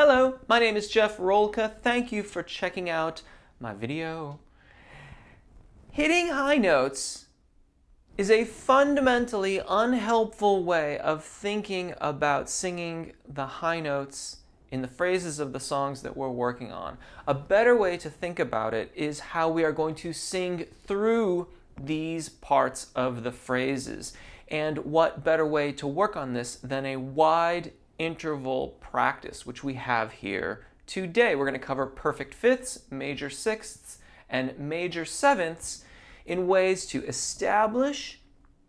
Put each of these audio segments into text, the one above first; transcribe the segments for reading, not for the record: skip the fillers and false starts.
Hello, my name is Jeff Rolka. Thank you for checking out my video. Hitting high notes is a fundamentally unhelpful way of thinking about singing the high notes in the phrases of the songs that we're working on. A better way to think about it is how we are going to sing through these parts of the phrases. And what better way to work on this than a wide interval practice, which we have here today. We're going to cover perfect fifths, major sixths, and major sevenths in ways to establish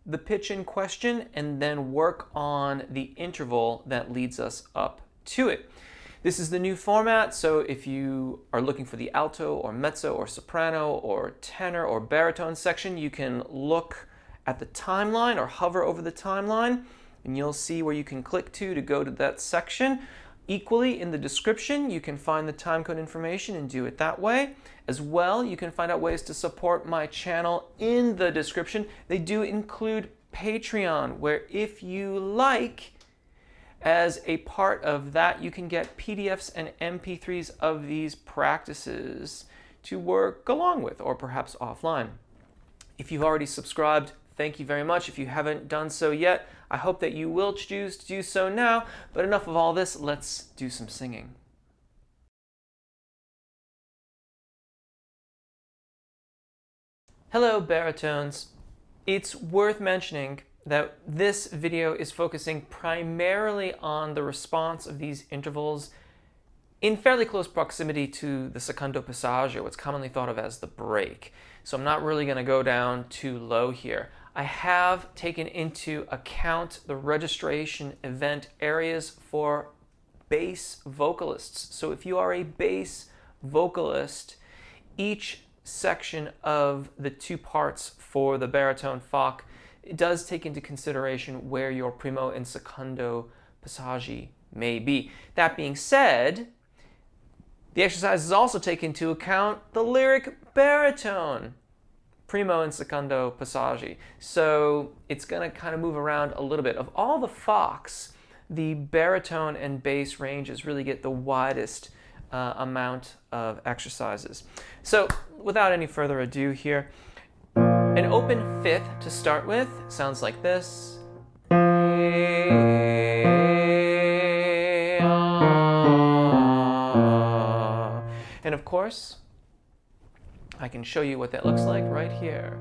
the pitch in question and then work on the interval that leads us up to it. This is the new format, so if you are looking for the alto or mezzo or soprano or tenor or baritone section, you can look at the timeline or hover over the timeline and you'll see where you can click to go to that section. Equally, in the description, you can find the timecode information and do it that way. As well, you can find out ways to support my channel in the description. They do include Patreon, where if you like, as a part of that, you can get PDFs and MP3s of these practices to work along with, or perhaps offline. If you've already subscribed, thank you very much. If you haven't done so yet, I hope that you will choose to do so now. But enough of all this, let's do some singing. Hello, baritones. It's worth mentioning that this video is focusing primarily on the response of these intervals in fairly close proximity to the secondo passaggio, what's commonly thought of as the break. So I'm not really going to go down too low here. I have taken into account the registration event areas for bass vocalists. So if you are a bass vocalist, each section of the two parts for the baritone Fach, it does take into consideration where your primo and secondo passaggi may be. That being said, the exercises also take into account the lyric baritone, primo and secondo passaggi. So it's going to kind of move around a little bit. Of all the Fachs, the baritone and bass ranges really get the widest amount of exercises. So without any further ado here, an open fifth to start with sounds like this. And of course, I can show you what that looks like right here.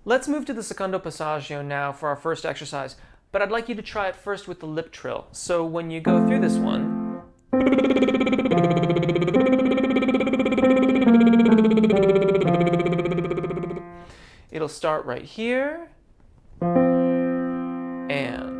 Let's move to the secondo passaggio now for our first exercise, but I'd like you to try it first with the lip trill. So when you go through this one, it'll start right here, and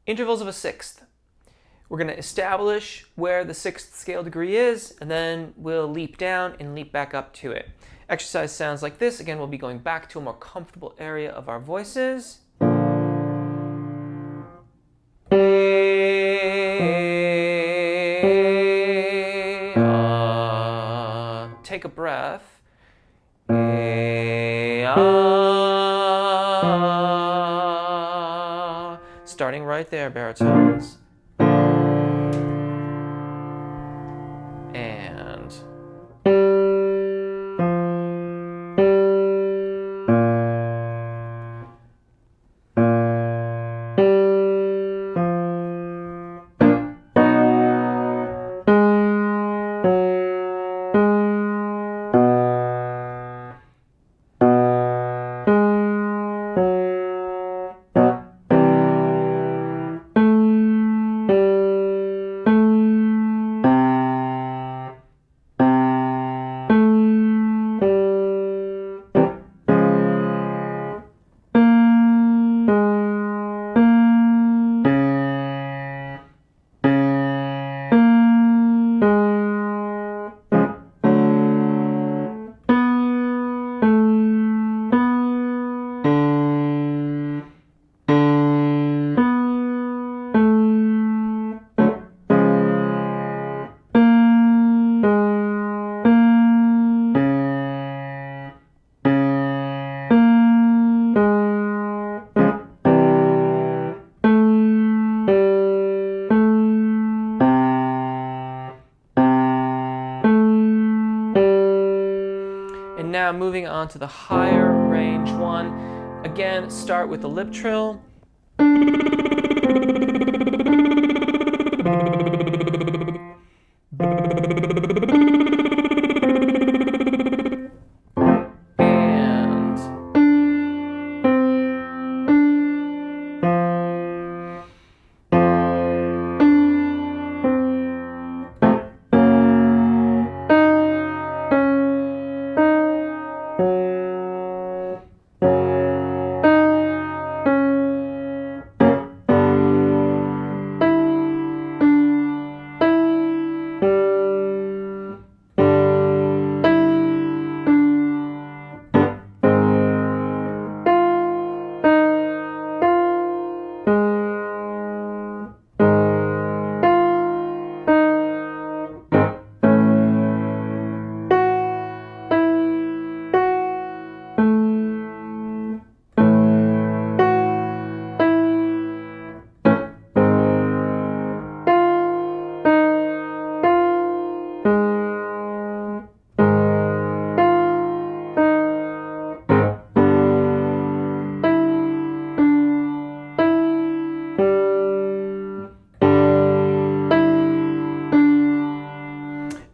Intervals of a sixth. We're going to establish where the sixth scale degree is, and then we'll leap down and leap back up to it. Exercise sounds like this. Again, we'll be going back to a more comfortable area of our voices. Take a breath. Starting right there, baritones. And now moving on to the higher range one. Again, start with the lip trill.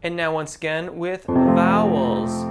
And now once again with vowels.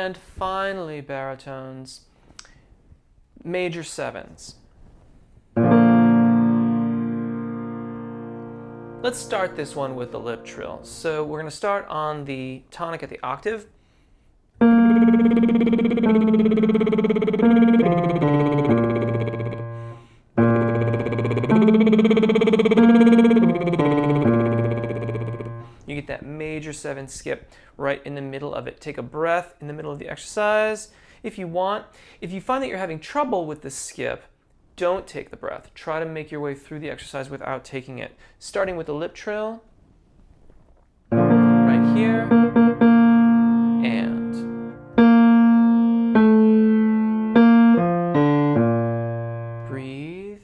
And finally, baritones, major sevens. Let's start this one with the lip trill. So we're going to start on the tonic at the octave. You get that major 7 skip right in the middle of it. Take a breath in the middle of the exercise if you want. If you find that you're having trouble with the skip, don't take the breath. Try to make your way through the exercise without taking it. Starting with the lip trill, right here, and breathe.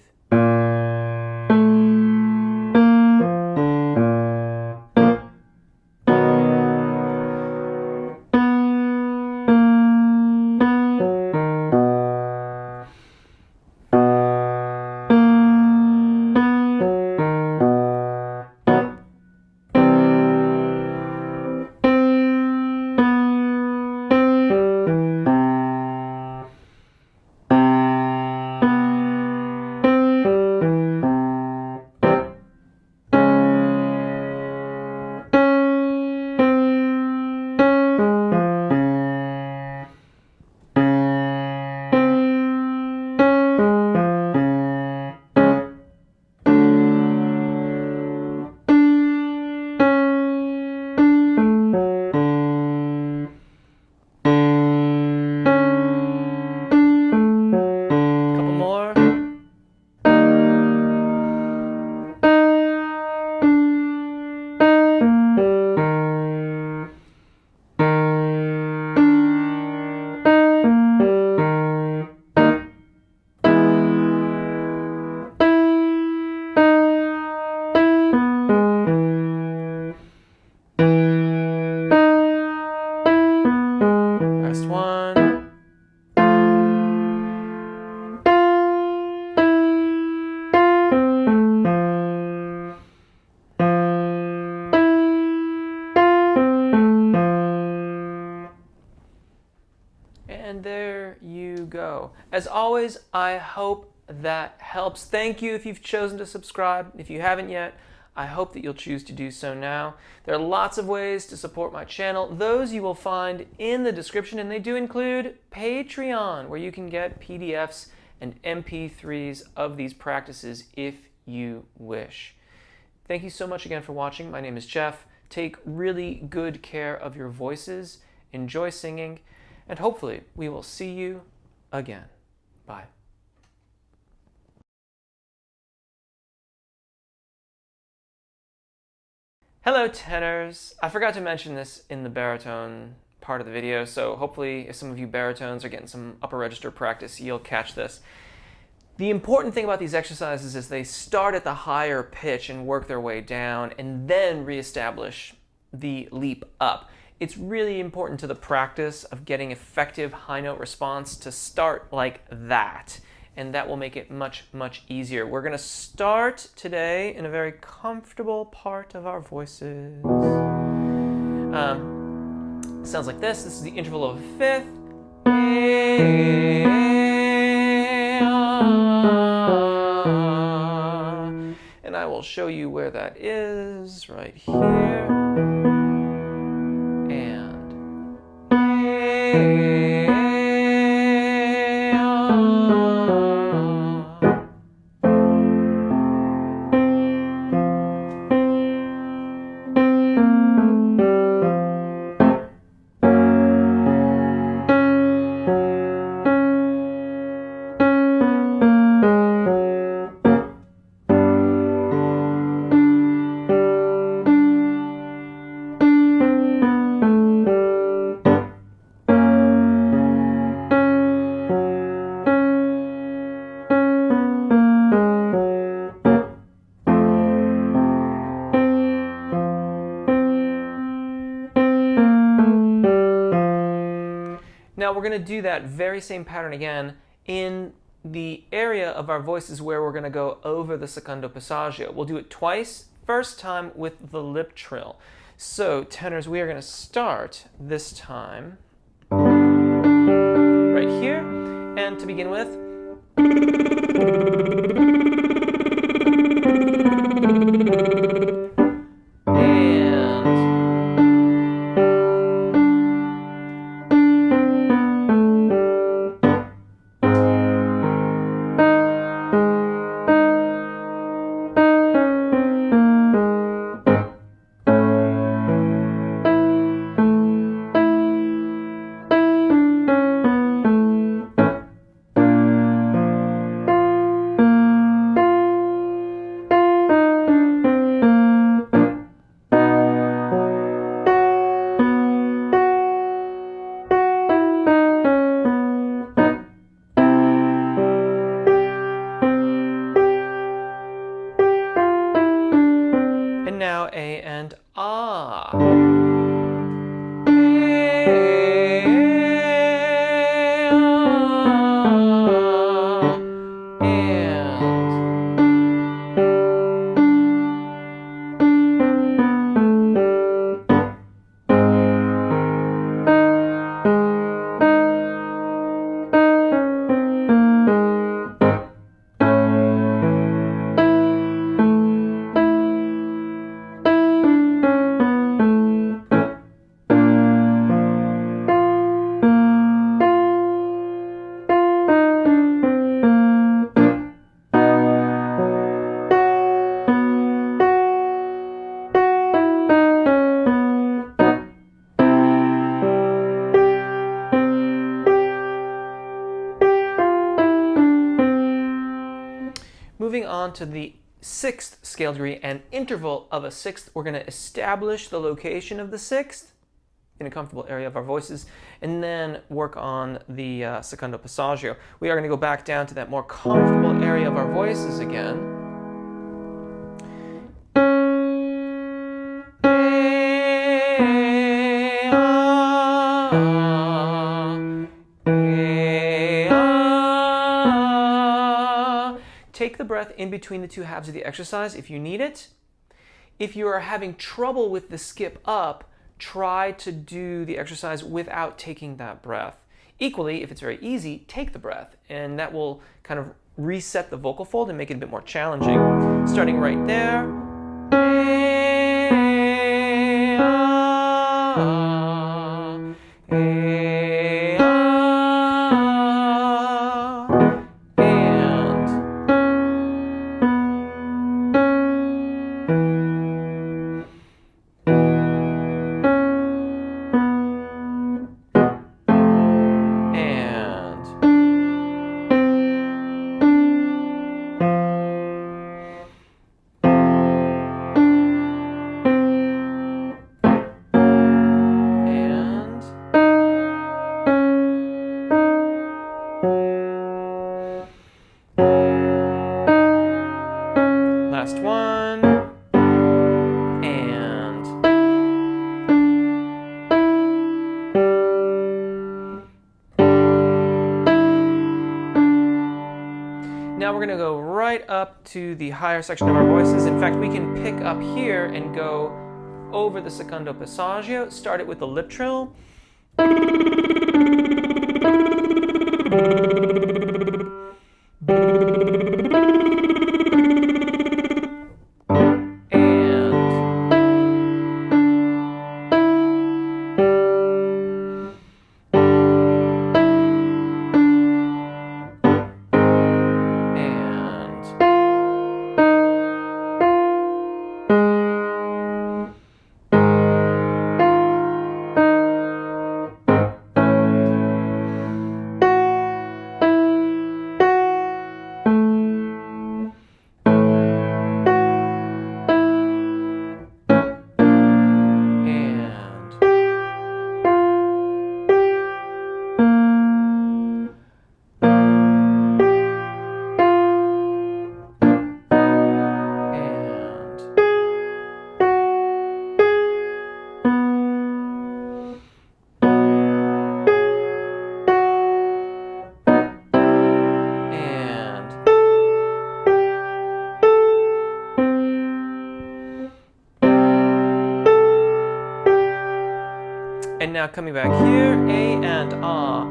Last one. And there you go. As always, I hope that helps. Thank you if you've chosen to subscribe. If you haven't yet, I hope that you'll choose to do so now. There are lots of ways to support my channel. Those you will find in the description, and they do include Patreon, where you can get PDFs and MP3s of these practices if you wish. Thank you so much again for watching. My name is Jeff. Take really good care of your voices. Enjoy singing, and hopefully we will see you again. Bye. Hello, tenors. I forgot to mention this in the baritone part of the video, so hopefully if some of you baritones are getting some upper register practice, you'll catch this. The important thing about these exercises is they start at the higher pitch and work their way down and then reestablish the leap up. It's really important to the practice of getting effective high note response to start like that. And that will make it much, much easier. We're going to start today in a very comfortable part of our voices. Sounds like this. This is the interval of a fifth. And I will show you where that is right here. Now we're going to do that very same pattern again in the area of our voices where we're going to go over the secondo passaggio. We'll do it twice, first time with the lip trill. So tenors, we are going to start this time right here. And to begin with, now A and ah. Moving on to the sixth scale degree and interval of a sixth, we're going to establish the location of the sixth in a comfortable area of our voices, and then work on the secondo passaggio. We are going to go back down to that more comfortable area of our voices again. Take the breath in between the two halves of the exercise if you need it. If you are having trouble with the skip up, try to do the exercise without taking that breath. Equally, if it's very easy, take the breath, and that will kind of reset the vocal fold and make it a bit more challenging. Starting right there. Last one, and now we're going to go right up to the higher section of our voices. In fact, we can pick up here and go over the secondo passaggio. Start it with the lip trill. And now coming back here, A and ah.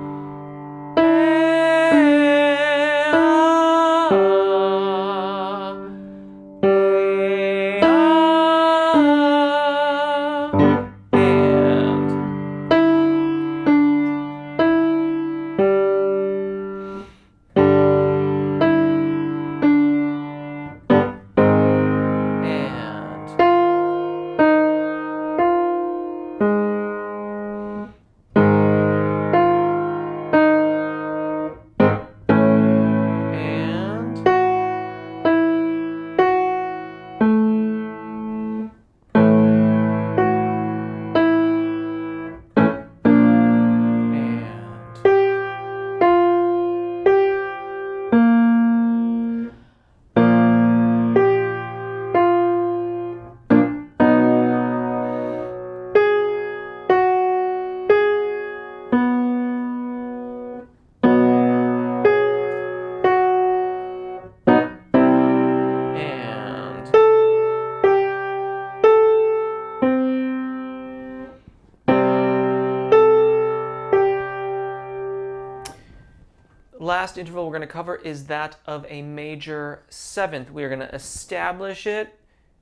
Last interval we're going to cover is that of a major seventh. We are going to establish it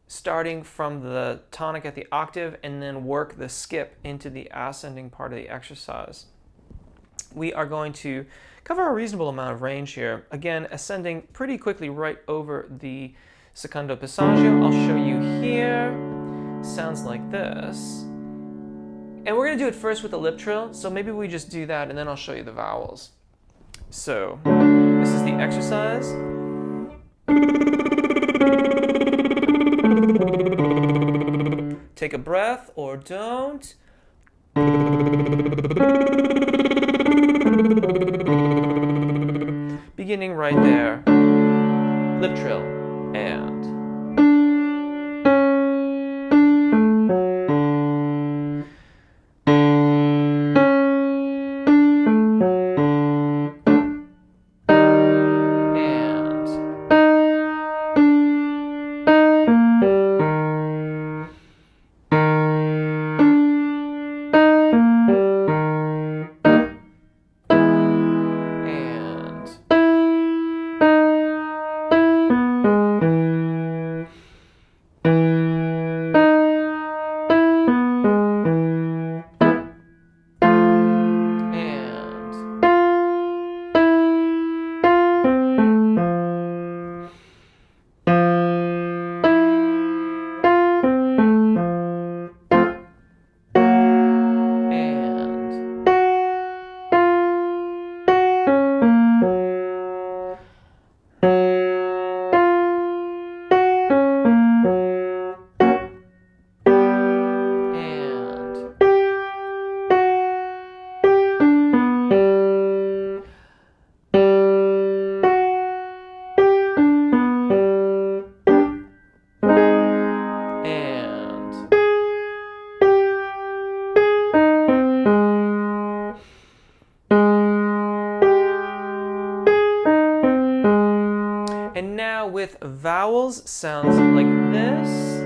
starting from the tonic at the octave and then work the skip into the ascending part of the exercise. We are going to cover a reasonable amount of range here. Again, ascending pretty quickly right over the secondo passaggio. I'll show you here. Sounds like this. And we're going to do it first with the lip trill, so maybe we just do that and then I'll show you the vowels. So, this is the exercise. Take a breath or don't. Beginning right there. Lip trill. And. And now with vowels, sounds like this.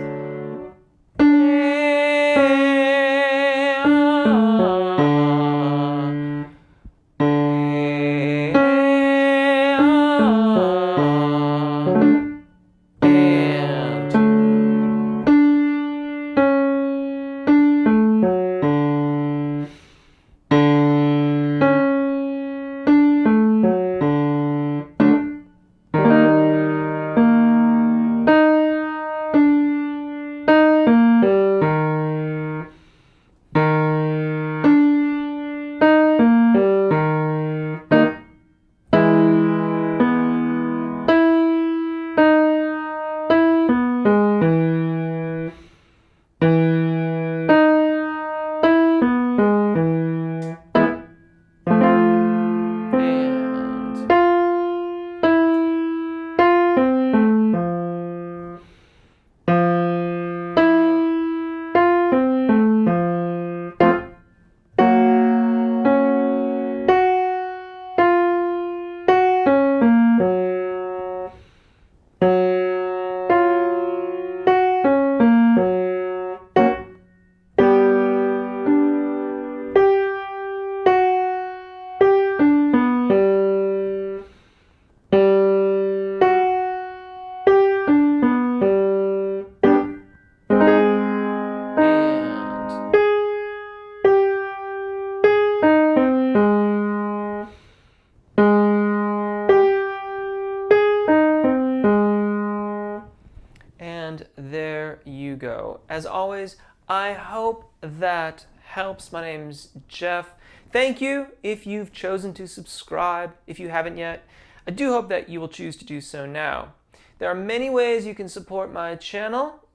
And there you go. As always, I hope that helps. My name's Jeff. Thank you if you've chosen to subscribe. If you haven't yet, I do hope that you will choose to do so now. There are many ways you can support my channel.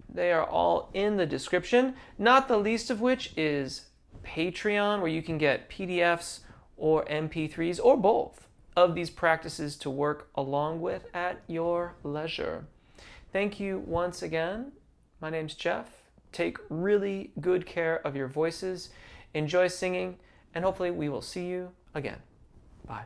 They are all in the description, not the least of which is Patreon, where you can get PDFs or MP3s or both of these practices to work along with at your leisure. Thank you once again. My name's Jeff. Take really good care of your voices. Enjoy singing, and hopefully we will see you again. Bye.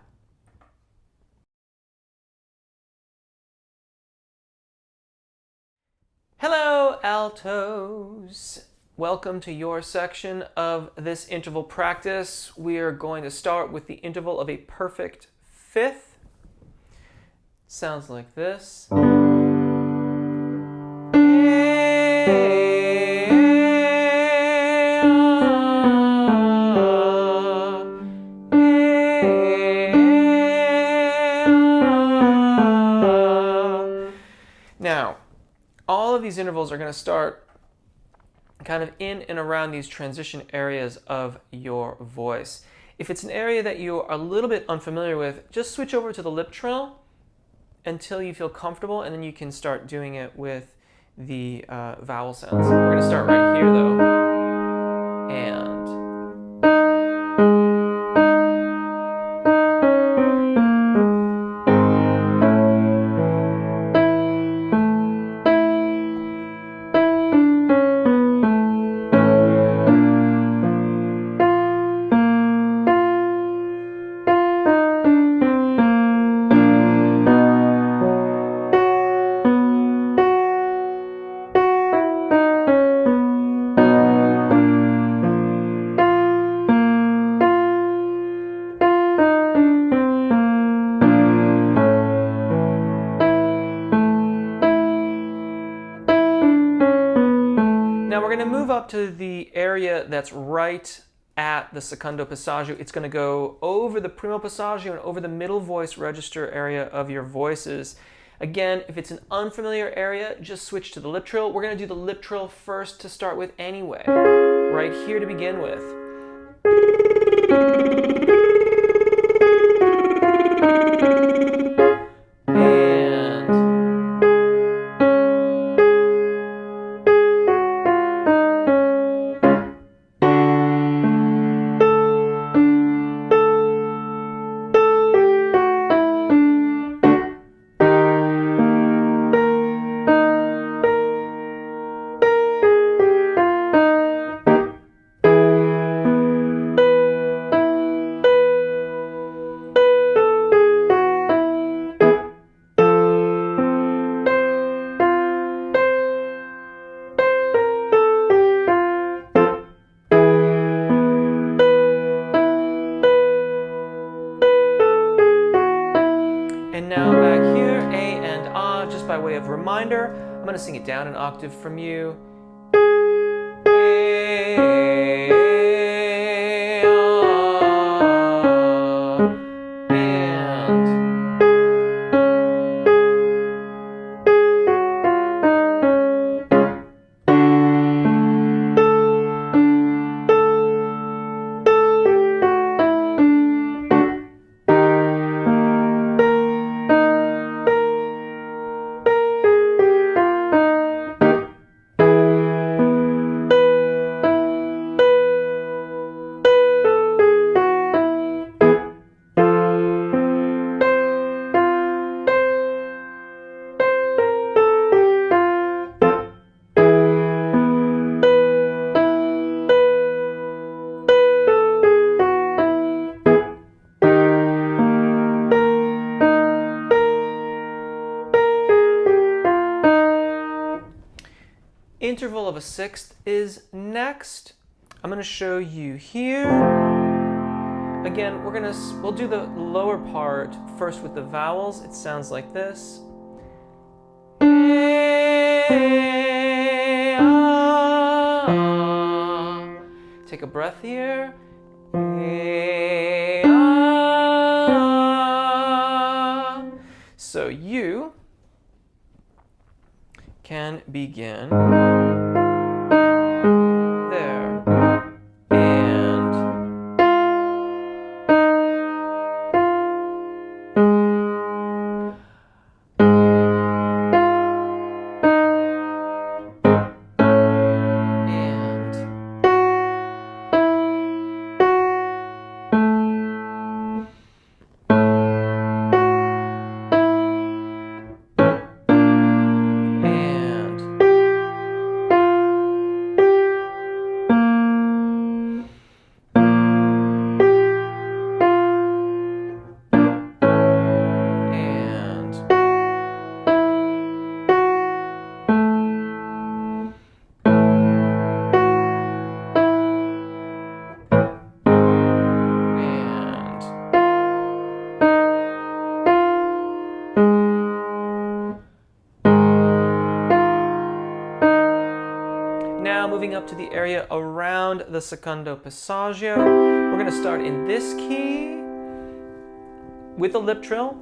Hello, altos. Welcome to your section of this interval practice. We are going to start with the interval of a perfect fifth. Sounds like this. Now, all of these intervals are going to start kind of in and around these transition areas of your voice. If it's an area that you are a little bit unfamiliar with, just switch over to the lip trill until you feel comfortable, and then you can start doing it with the vowel sounds. We're going to start right here though. And now we're going to move up to the area that's right at the secondo passaggio. It's going to go over the primo passaggio and over the middle voice register area of your voices. Again, if it's an unfamiliar area, just switch to the lip trill. We're going to do the lip trill first to start with anyway, right here to begin with. And now back here, A and Ah, just by way of reminder, I'm going to sing it down an octave from you. A, Ah, and interval of a sixth is next. I'm going to show you here. Again, we'll do the lower part first with the vowels. It sounds like this. Take a breath here. So you can begin there. up to the area around the secondo passaggio. We're going to start in this key with a lip trill.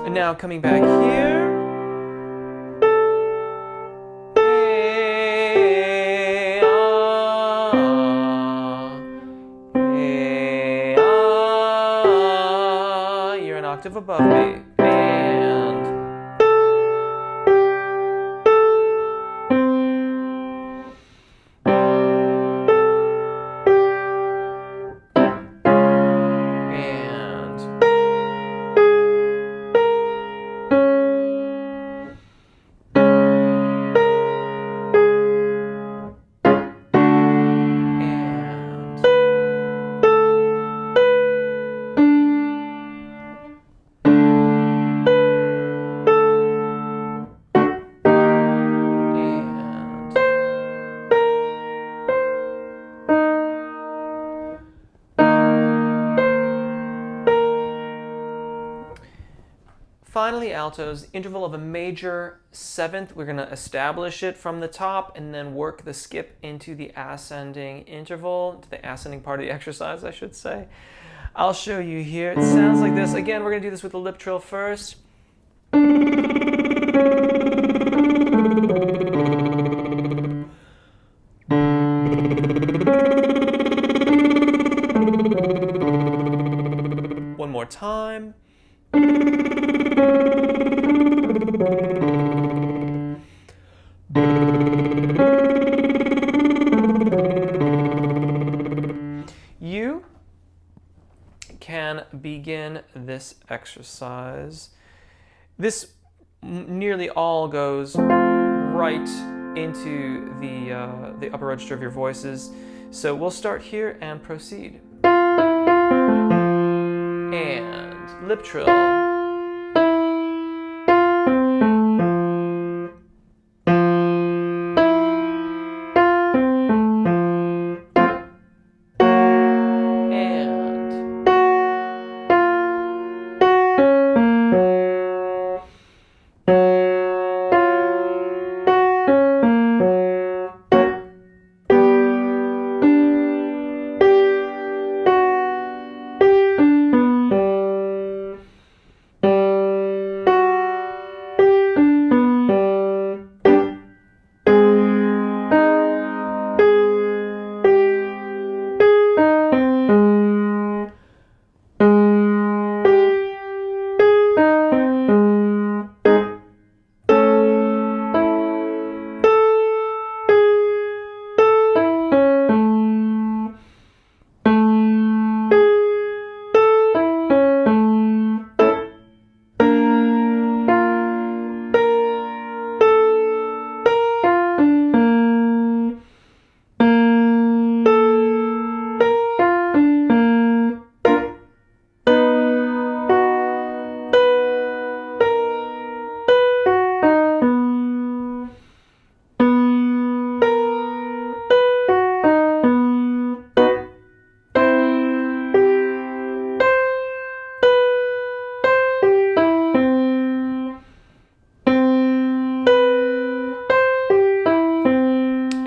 And now coming back here. You're an octave above me. Finally, altos, interval of a major seventh. We're going to establish it from the top and then work the skip into the ascending interval, to the ascending part of the exercise, I should say. I'll show you here. It sounds like this. Again, we're going to do this with the lip trill first. One more time. You can begin this exercise. This nearly all goes right into the upper register of your voices. So we'll start here and proceed. And lip trill.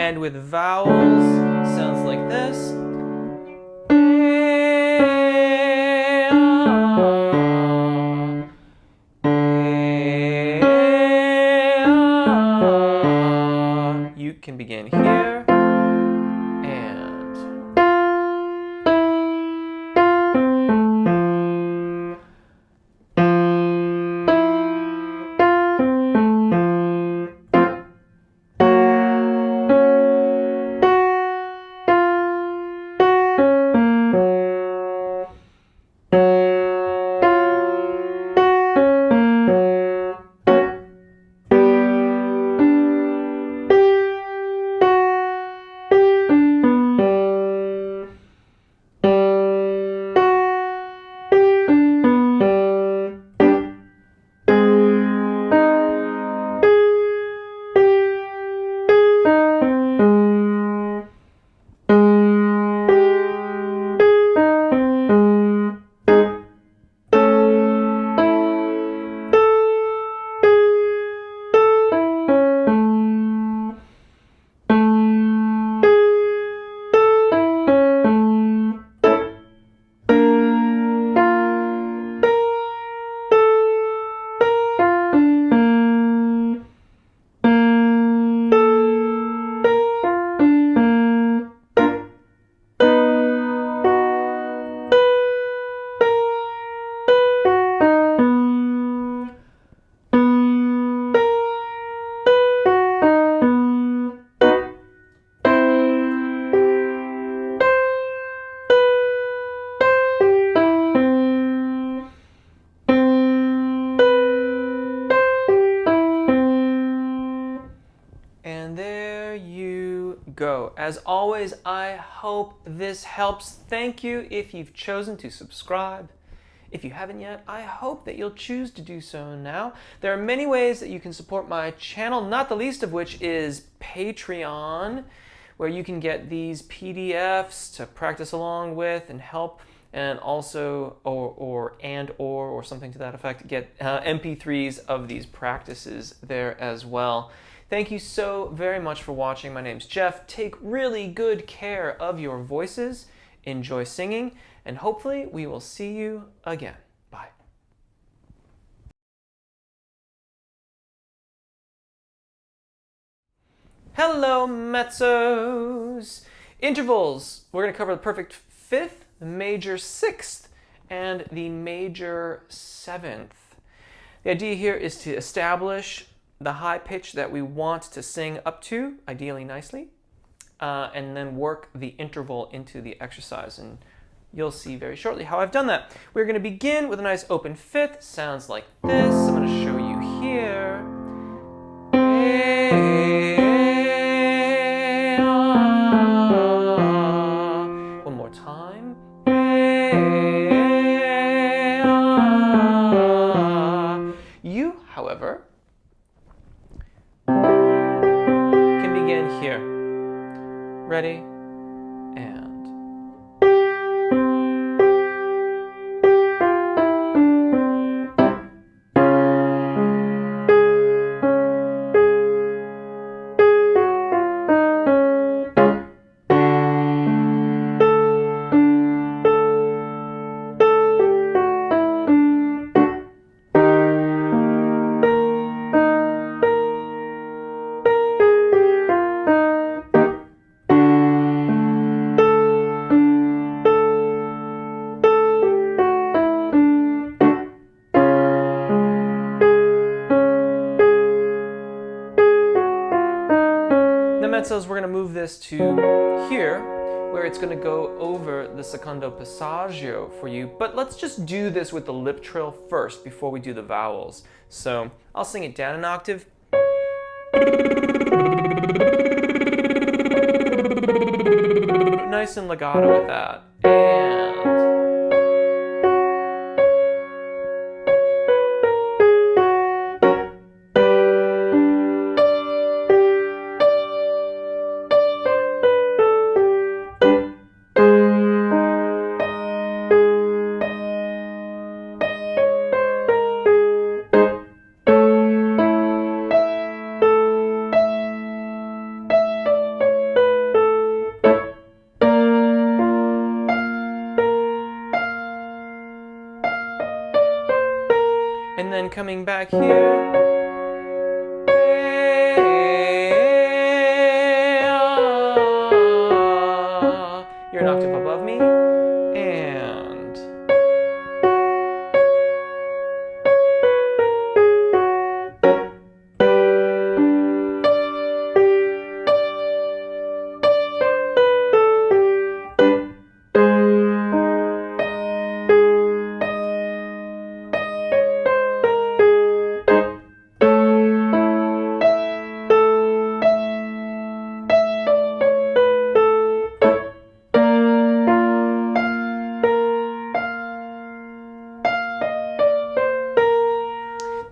And with vowels, sounds like this. You can begin here. And go. As always, I hope this helps. Thank you if you've chosen to subscribe. If you haven't yet, I hope that you'll choose to do so now. There are many ways that you can support my channel, not the least of which is Patreon, where you can get these PDFs to practice along with and help, and also, or something to that effect, get MP3s of these practices there as well. Thank you so very much for watching. My name's Jeff. Take really good care of your voices. Enjoy singing, and hopefully we will see you again. Bye. Hello, mezzos! Intervals. We're going to cover the perfect fifth, the major sixth, and the major seventh. The idea here is to establish the high pitch that we want to sing up to, ideally nicely, and then work the interval into the exercise. And you'll see very shortly how I've done that. We're going to begin with a nice open fifth. Sounds like this. I'm going to show you here. One more time. You, however, can begin here. Ready? And. Mezzos, we're going to move this to here, where it's going to go over the secondo passaggio for you. But let's just do this with the lip trill first before we do the vowels. So I'll sing it down an octave. Nice and legato with that. And then coming back here. You're an octave above me. And.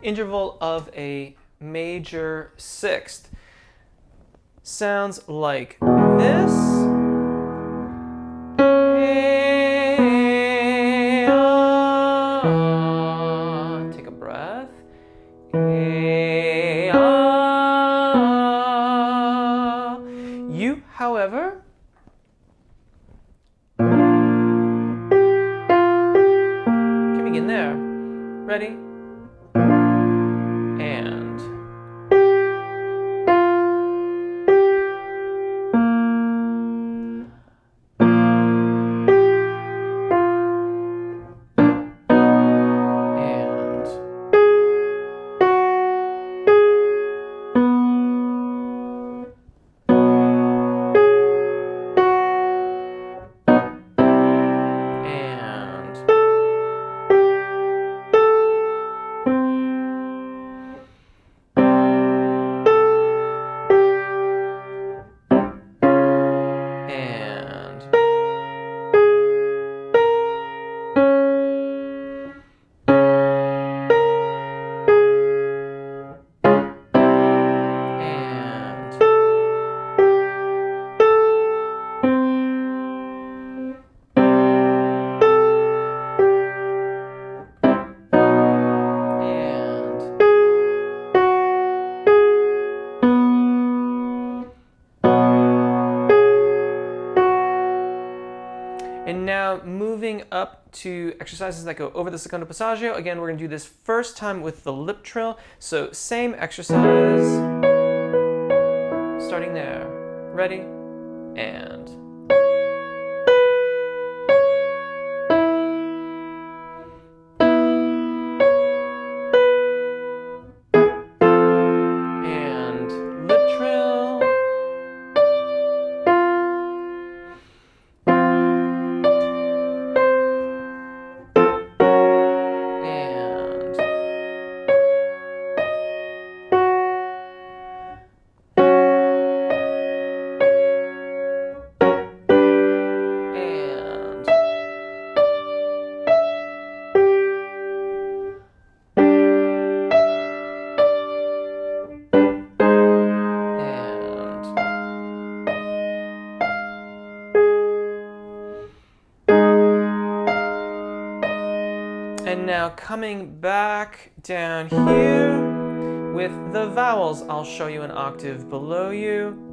Interval of a major sixth sounds like this. Take a breath. You, however, can begin there. Ready? up to exercises that go over the secondo passaggio. Again, we're going to do this first time with the lip trill. So same exercise, starting there. Ready? And. And now coming back down here with the vowels, I'll show you an octave below you.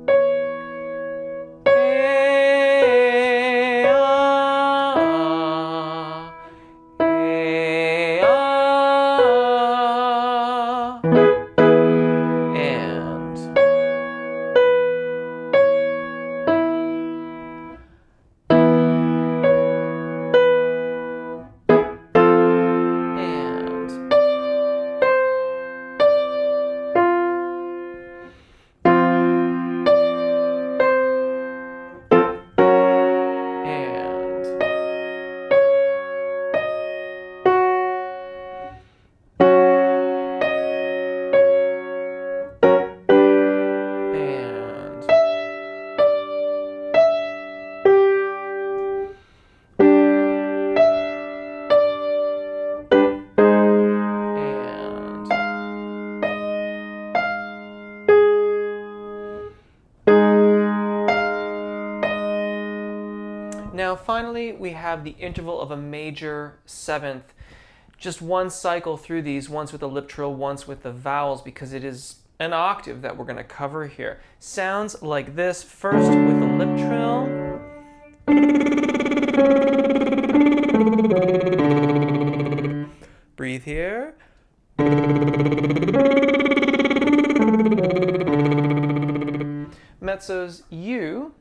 Now finally, we have the interval of a major seventh. Just one cycle through these, once with the lip trill, once with the vowels, because it is an octave that we're going to cover here. Sounds like this, first with the lip trill. Breathe here. Mezzo's U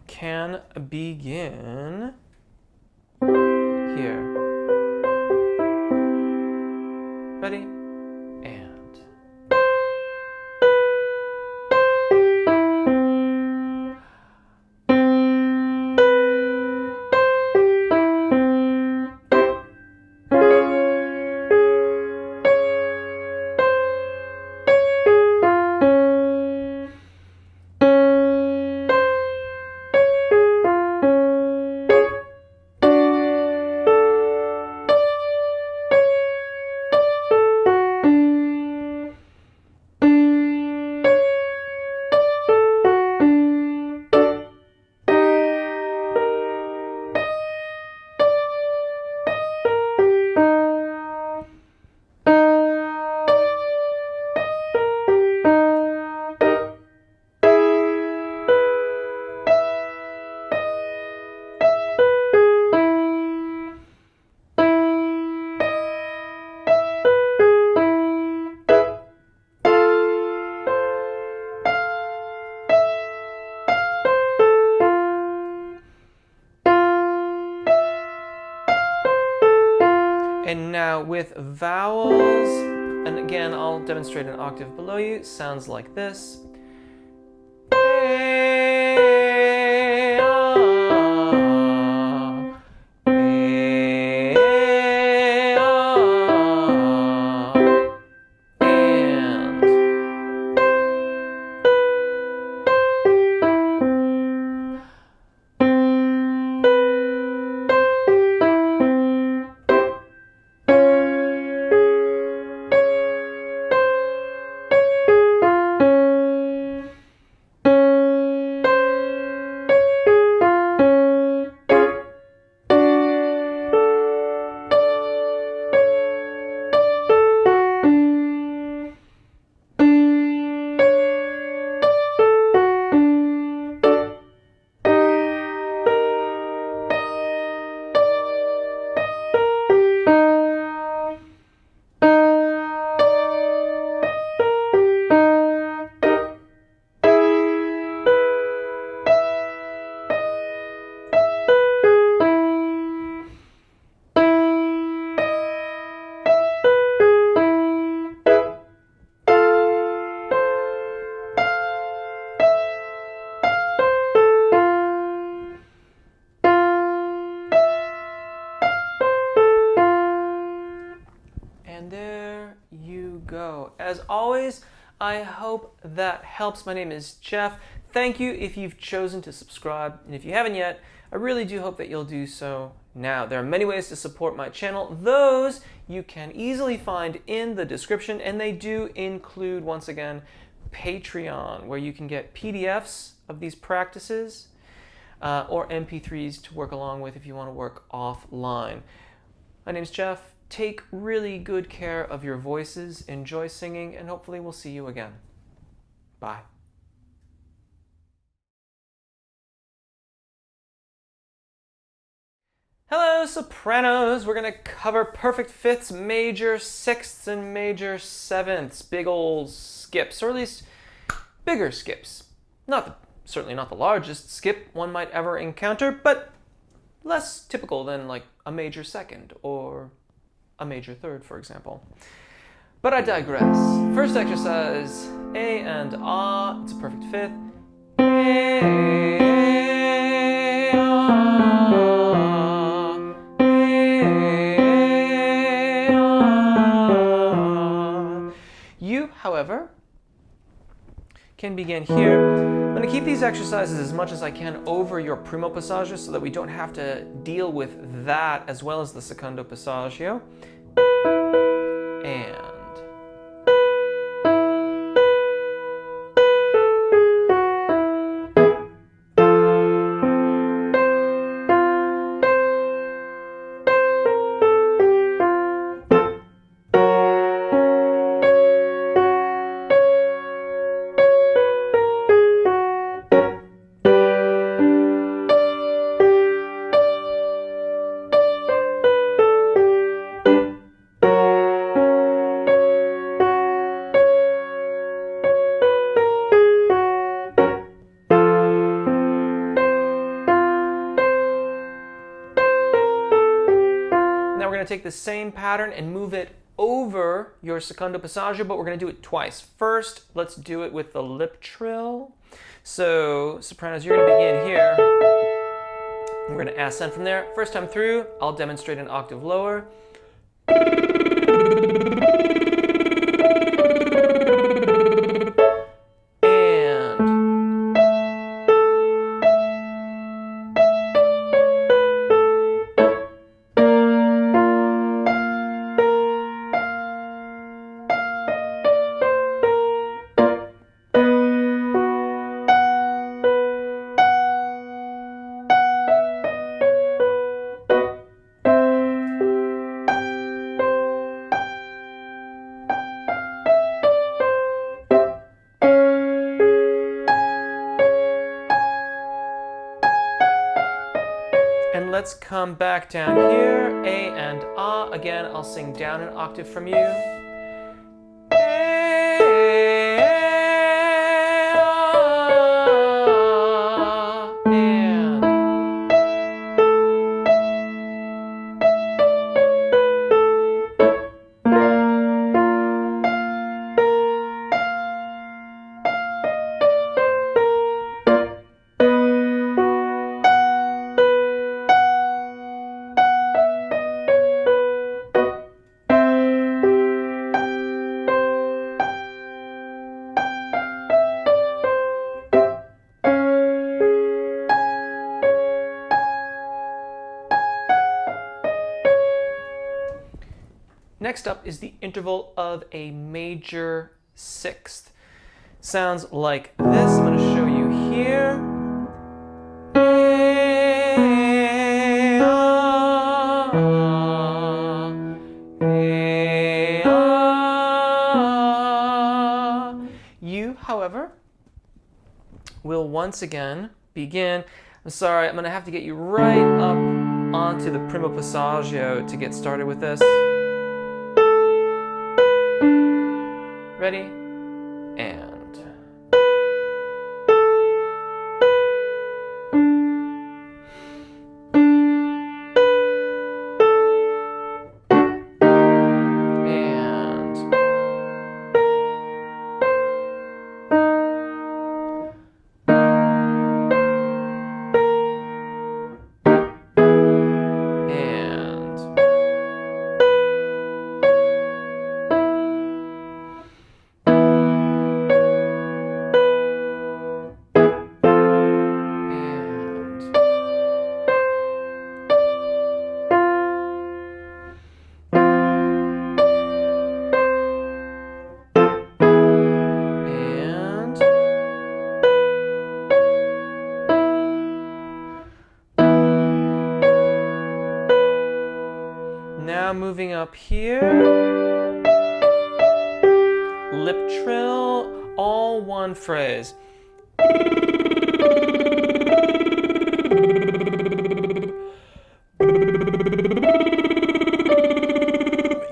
can begin here. Ready? And. And now with vowels, and again, I'll demonstrate an octave below you, sounds like this. go. As always, I hope that helps. My name is Jeff. Thank you if you've chosen to subscribe, and if you haven't yet, I really do hope that you'll do so now. There are many ways to support my channel. Those you can easily find in the description, and they do include, once again, Patreon, where you can get PDFs of these practices or MP3s to work along with if you want to work offline. My name's Jeff. Take really good care of your voices, enjoy singing, and hopefully we'll see you again. Bye. Hello, sopranos! We're going to cover perfect fifths, major sixths, and major sevenths. Big old skips, or at least bigger skips. Certainly not the largest skip one might ever encounter, but less typical than like a major second or a major third, for example. But I digress. First exercise, A and Ah. It's a perfect fifth. A, You, however, can begin here. I'm going to keep these exercises as much as I can over your primo passaggio so that we don't have to deal with that as well as the secondo passaggio. And we're going to take the same pattern and move it over your secondo passaggio, but we're going to do it twice. First, let's do it with the lip trill. So, sopranos, you're going to begin here. We're going to ascend from there. First time through, I'll demonstrate an octave lower. And let's come back down here, A and Ah. Again, I'll sing down an octave from you. Next up is the interval of a major sixth. Sounds like this. I'm going to show you here. You, however, will once again begin. I'm sorry, I'm going to have to get you right up onto the primo passaggio to get started with this. Ready? And. up here. Lip trill, all one phrase.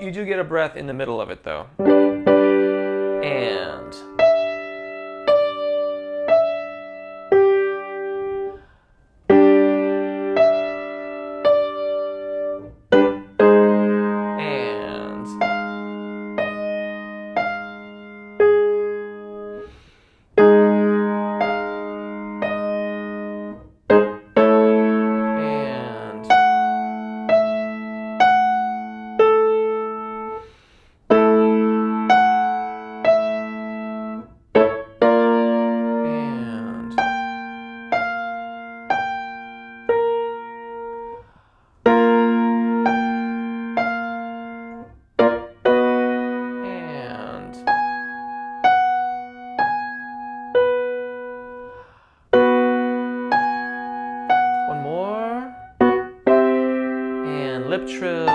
You do get a breath in the middle of it though. And one more. And lip trill.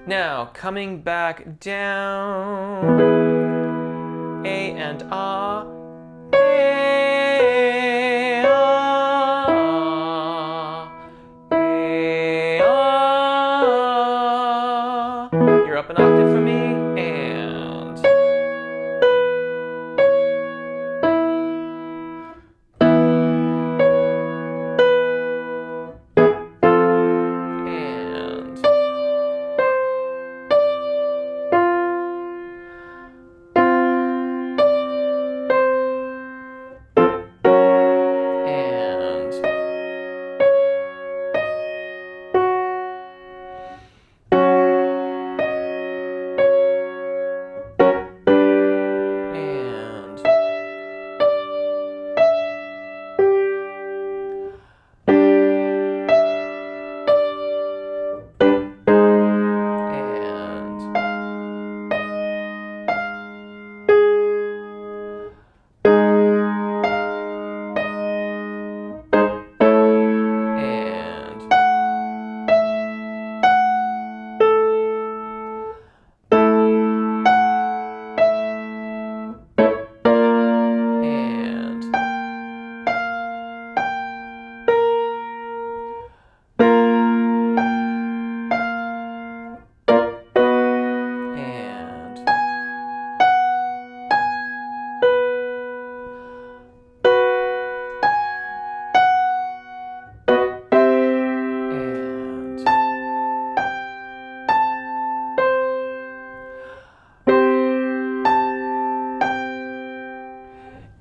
Now, coming back down, A and Ah, A, Ah, A, Ah. You're up an octave for me, and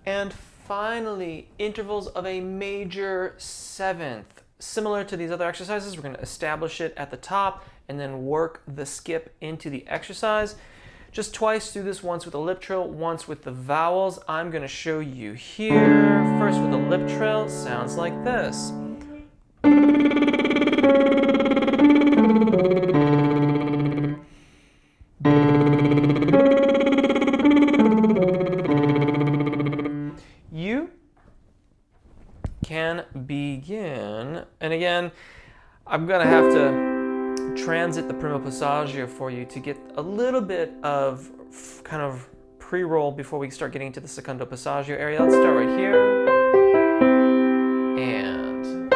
And finally, intervals of a major seventh. Similar to these other exercises, we're going to establish it at the top and then work the skip into the exercise. Just twice, do this, once with a lip trill, once with the vowels. I'm going to show you here. First with a lip trill, sounds like this. You can begin, and again, I'm going to have to transit the primo passaggio for you to get a little bit of kind of pre-roll before we start getting into the secondo passaggio area. Let's start right here. And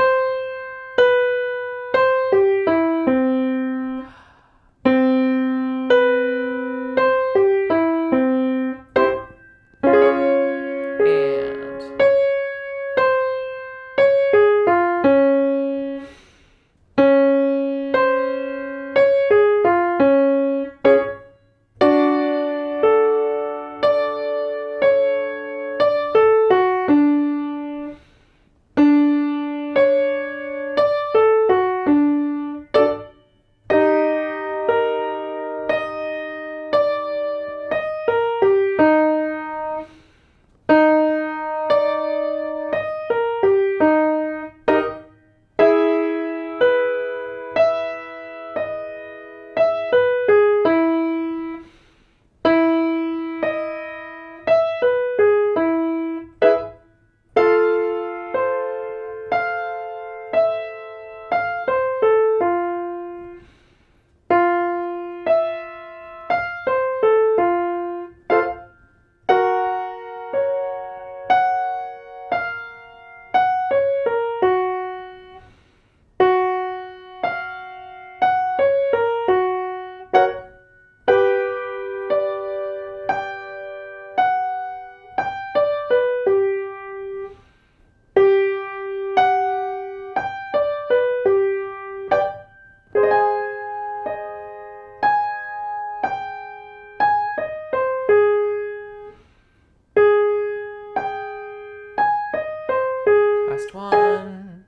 Last one.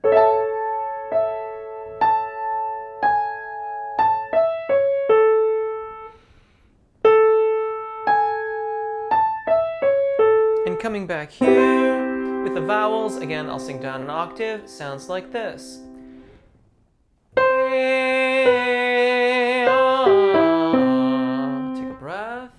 And coming back here with the vowels, again, I'll sing down an octave. It sounds like this. Take a breath.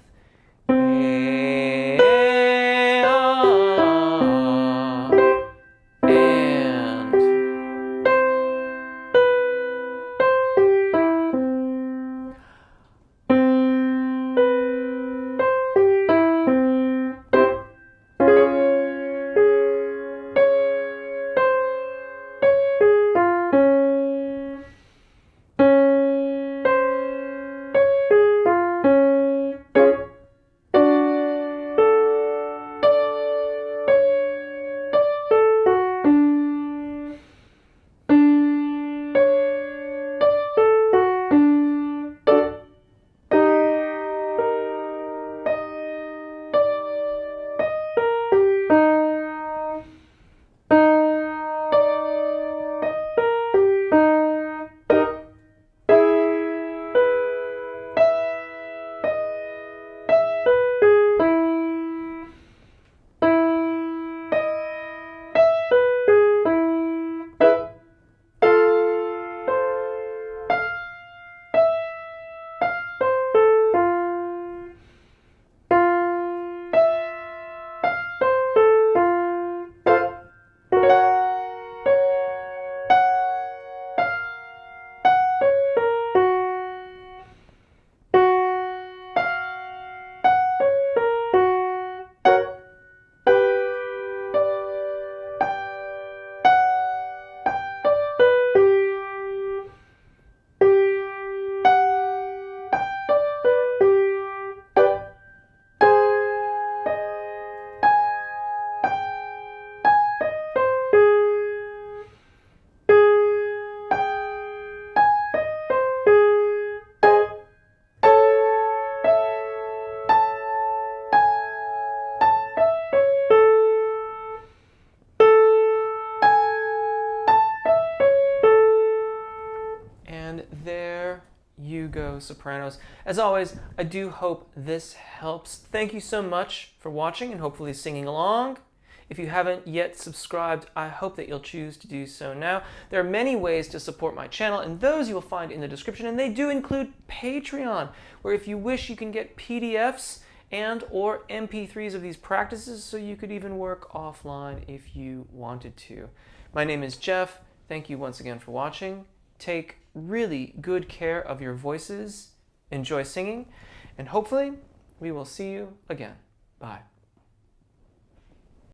And there you go, sopranos. As always, I do hope this helps. Thank you so much for watching and hopefully singing along. If you haven't yet subscribed, I hope that you'll choose to do so now. There are many ways to support my channel, and those you will find in the description, and they do include Patreon, where if you wish, you can get PDFs and or MP3s of these practices, so you could even work offline if you wanted to. My name is Jeff. Thank you once again for watching. Take really good care of your voices. Enjoy singing, and hopefully we will see you again. Bye.